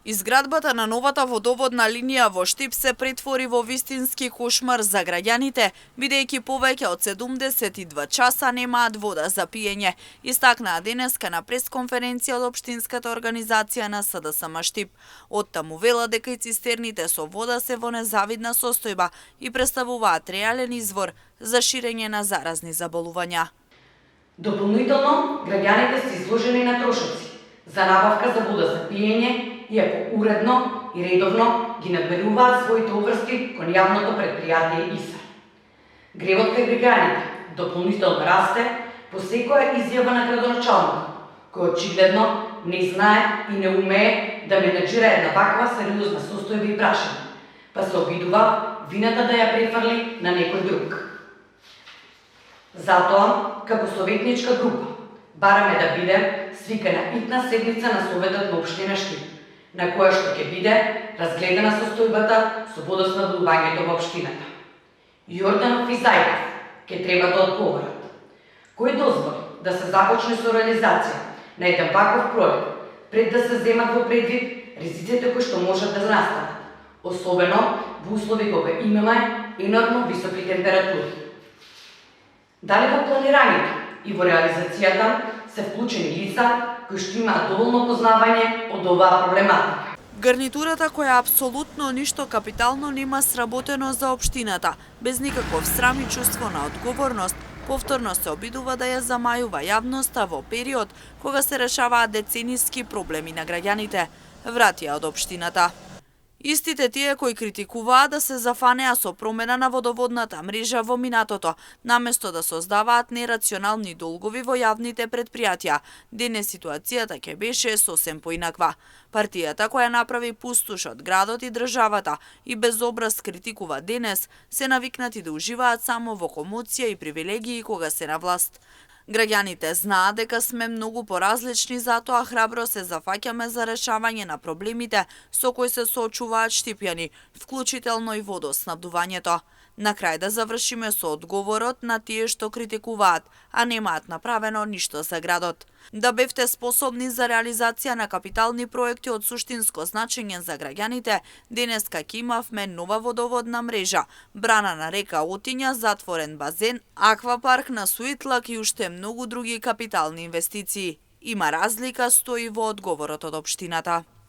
Изградбата на новата водоводна линија во Штип се претвори во вистински кошмар за граѓаните, бидејќи повеќе од 72 часа немаат вода за пиење, истакнаа денеска на пресконференција од општинската организација на СДСМ Штип. Оттаму вела дека и цистерните со вода се во незавидна состојба и представуваат реален извор за ширење на заразни заболувања. Дополнително, граѓаните се изложени на трошоци за набавка за вода за пиење, иако уредно и редовно ги надмеруваат своите обврски кон јавното предпријатие ИСА. Гревот кај граѓаните дополнително расте по секоја изјава на градоначалникот, кој очигледно не знае и не умее да менеджира една ваква сериозна состојба и прашање, па се обидува вината да ја префрли на некој друг. Затоа, како советничка група, бараме да биде свикана итна седница на Советот на општина Штип, на која што ќе биде разгледана состојбата со водоснабдувањето во општината. Јорданов и Зајков ќе треба да одговорат. Кој дозволи да се започне со реализација на еден ваков проект, пред да се земат во предвид ризиците кои што можат да настанат, особено во услови кога имаме енормно високи температури? Дали во планирањето и во реализацијата се вклучени лица кои што имаат доволно познавање од оваа проблематика? Гарнитурата која апсолутно ништо капитално нема сработено за општината, без никаков срам и чувство на одговорност, повторно се обидува да ја замајува јавноста во период кога се решаваат децениски проблеми на граѓаните, вратија од општината. Истите тие кои критикуваат да се зафанеа со промена на водоводната мрежа во минатото, наместо да создаваат нерационални долгови во јавните предпријатија, денес ситуацијата ќе беше сосем поинаква. Партијата која направи пустуш од градот и државата и без образ критикува денес, се навикнати да уживаат само во комоција и привилегии кога се на власт. Граѓаните знаат дека сме многу поразлични, затоа храбро се зафаќаме за решавање на проблемите со кои се соочуваат штипјани, вклучително и водоснабдувањето. На крај да завршиме со одговорот на тие што критикуваат, а немаат направено ништо за градот. Да бевте способни за реализација на капитални проекти од суштинско значење за граѓаните, денеска ќе имавме нова водоводна мрежа, брана на река Отиња, затворен базен, аквапарк на Суитлак и уште многу други капитални инвестиции. Има разлика, стои во одговорот од општината.